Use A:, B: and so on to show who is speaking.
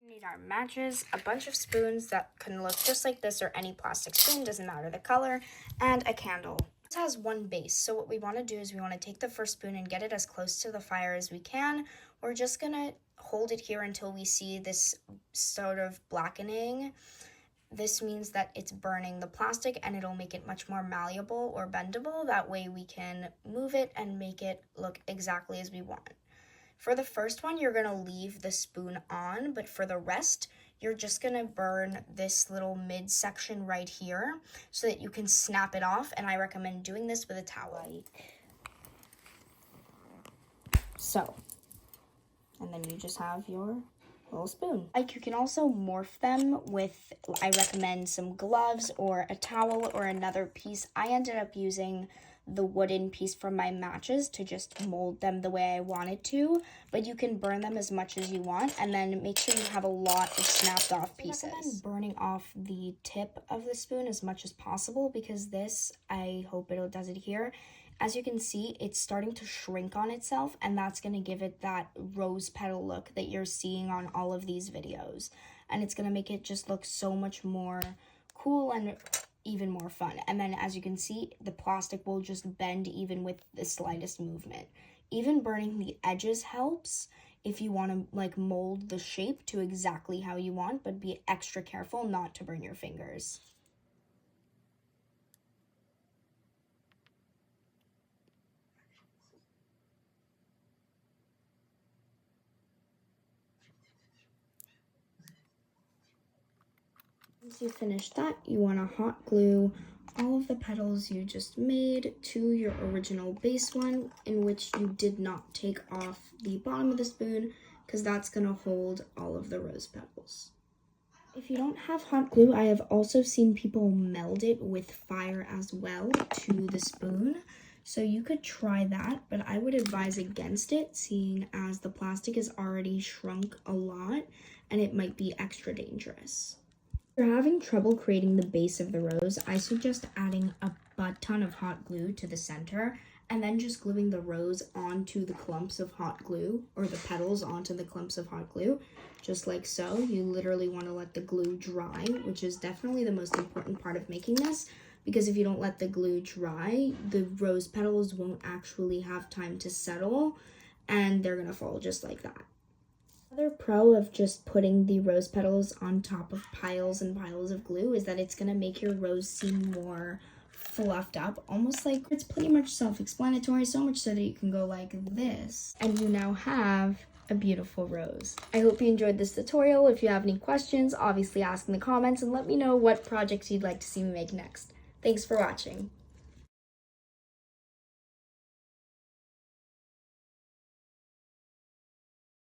A: We need our matches, a bunch of spoons that can look just like this or any plastic spoon, doesn't matter the color, and a candle. This has one base, so what we want to do is we want to take the first spoon and get it as close to the fire as we can. We're just going to hold it here until we see this sort of blackening. This means that it's burning the plastic and it'll make it much more malleable or bendable. That way we can move it and make it look exactly as we want. For the first one, you're going to leave the spoon on, but for the rest, you're just going to burn this little midsection right here so that you can snap it off, and I recommend doing this with a towel. So, and then you just have your little spoon. Like, you can also morph them with, I recommend some gloves or a towel or another piece. I ended up using the wooden piece from my matches to just mold them the way I wanted to, but you can burn them as much as you want, and then make sure you have a lot of snapped off pieces. I recommend burning off the tip of the spoon as much as possible, because this, I hope it does it here. As you can see, it's starting to shrink on itself, and that's going to give it that rose petal look that you're seeing on all of these videos. And it's going to make it just look so much more cool and even more fun. And then as you can see, the plastic will just bend even with the slightest movement. Even burning the edges helps if you want to like mold the shape to exactly how you want, but be extra careful not to burn your fingers. Once you finish that, you want to hot glue all of the petals you just made to your original base one, in which you did not take off the bottom of the spoon, because that's going to hold all of the rose petals. If you don't have hot glue, I have also seen people meld it with fire as well to the spoon. So you could try that, but I would advise against it, seeing as the plastic is already shrunk a lot and it might be extra dangerous. If you're having trouble creating the base of the rose, I suggest adding a butt ton of hot glue to the center and then just gluing the rose onto the clumps of hot glue, or the petals onto the clumps of hot glue, just like so. You literally want to let the glue dry, which is definitely the most important part of making this, because if you don't let the glue dry, the rose petals won't actually have time to settle and they're going to fall just like that. Another pro of just putting the rose petals on top of piles and piles of glue is that it's going to make your rose seem more fluffed up, almost like it's pretty much self-explanatory, so much so that you can go like this and you now have a beautiful rose. I hope you enjoyed this tutorial. If you have any questions, obviously ask in the comments and let me know what projects you'd like to see me make next. Thanks for watching.